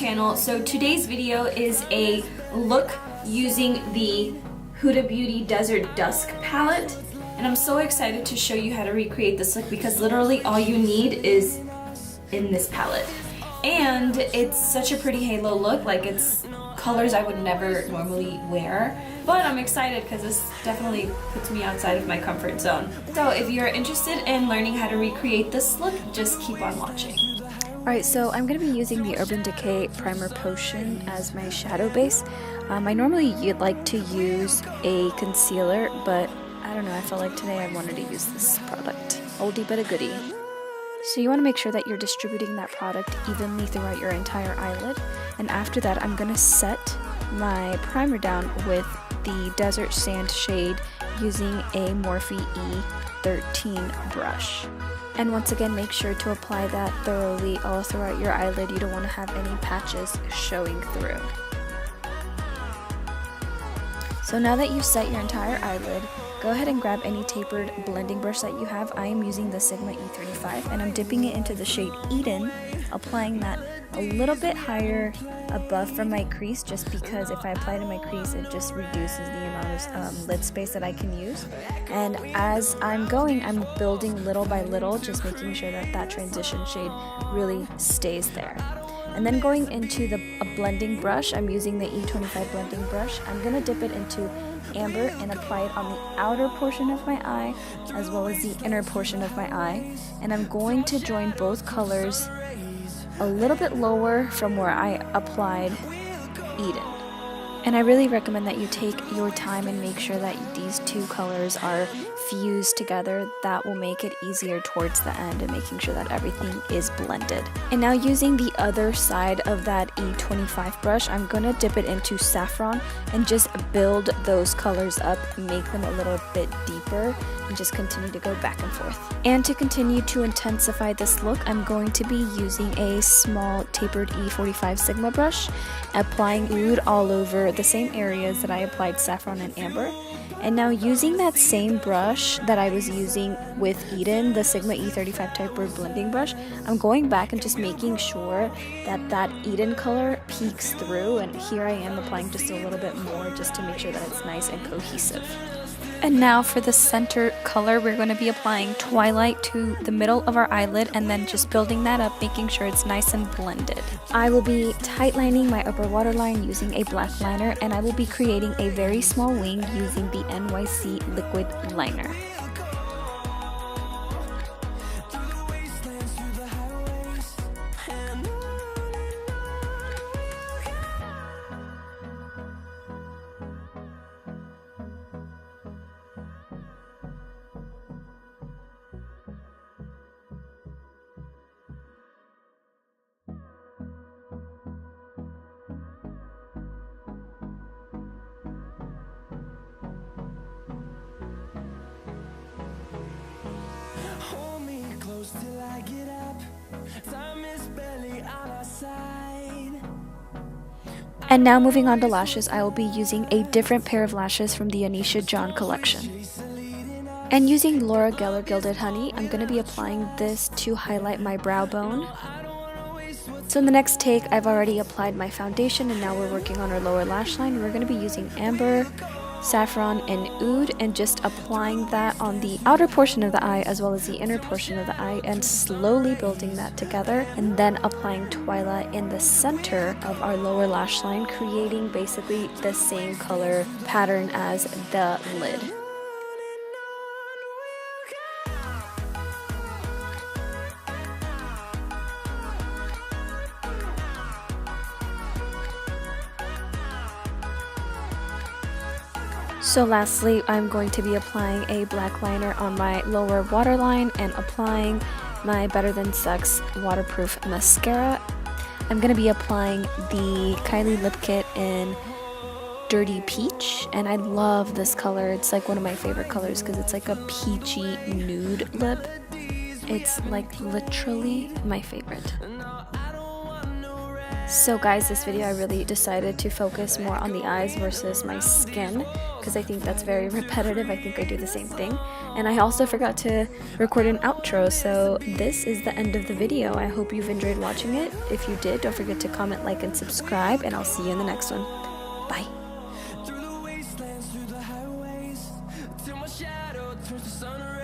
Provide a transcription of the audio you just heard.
channel. So today's video is a look using the HUDA Beauty Desert Dusk palette. And I'm so excited to show you how to recreate this look because literally all you need is in this palette. And it's such a pretty halo look, like it's colors I would never normally wear. But I'm excited because this definitely puts me outside of my comfort zone. So if you're interested in learning how to recreate this look, just keep on watching. Alright, so I'm going to be using the Urban Decay Primer Potion as my shadow base. I normally like to use a concealer, but I don't know, I felt like today I wanted to use this product. Oldie but a goodie. So you want to make sure that you're distributing that product evenly throughout your entire eyelid. And after that, I'm going to set my primer down with the Desert Sand shade using a Morphe E13 brush. And once again, make sure to apply that thoroughly all throughout your eyelid. You don't want to have any patches showing through. So now that you've set your entire eyelid, go ahead and grab any tapered blending brush that you have. I am using the Sigma E45 and I'm dipping it into the shade Eden, applying that a little bit higher above from my crease, just because if I apply to my crease it just reduces the amount of lid space that I can use. And as I'm going, I'm building little by little, just making sure that that transition shade really stays there. And then going into a blending brush, I'm using the E25 blending brush. I'm going to dip it into amber and apply it on the outer portion of my eye as well as the inner portion of my eye. And I'm going to join both colors a little bit lower from where I applied Eden. And I really recommend that you take your time and make sure that these two colors are fused together. That will make it easier towards the end and making sure that everything is blended. And now using the other side of that E25 brush, I'm going to dip it into Saffron and just build those colors up, make them a little bit deeper, and just continue to go back and forth. And to continue to intensify this look, I'm going to be using a small tapered E45 Sigma brush, applying oud all over the same areas that I applied Saffron and amber. And now using that same brush that I was using with Eden, the Sigma E35 Tapered blending brush, I'm going back and just making sure that that Eden color peeks through, and here I am applying just a little bit more just to make sure that it's nice and cohesive. And now for the center color, we're going to be applying Twilight to the middle of our eyelid and then just building that up, making sure it's nice and blended. I will be tightlining my upper waterline using a black liner, and I will be creating a very small wing using the NYC liquid liner. Till I get up, time is barely on our side. And now moving on to lashes, I will be using a different pair of lashes from the Anishajan collection. And using Laura Geller Gilded Honey, I'm going to be applying this to highlight my brow bone. So in the next take, I've already applied my foundation and now we're working on our lower lash line. We're going to be using amber, saffron, and oud, and just applying that on the outer portion of the eye as well as the inner portion of the eye and slowly building that together, and then applying Twilight in the center of our lower lash line, creating basically the same color pattern as the lid. So lastly, I'm going to be applying a black liner on my lower waterline and applying my Better Than Sex waterproof mascara. I'm going to be applying the Kylie Lip Kit in Dirty Peach, and I love this color. It's like one of my favorite colors because it's like a peachy nude lip. It's like literally my favorite. So guys, this video I really decided to focus more on the eyes versus my skin because I think that's very repetitive. I think I do the same thing. And I also forgot to record an outro, so this is the end of the video. I hope you've enjoyed watching it. If you did, don't forget to comment, like, and subscribe, and I'll see you in the next one. Bye. Through the wastelands, through the highways, till my shadow turns to sun rays.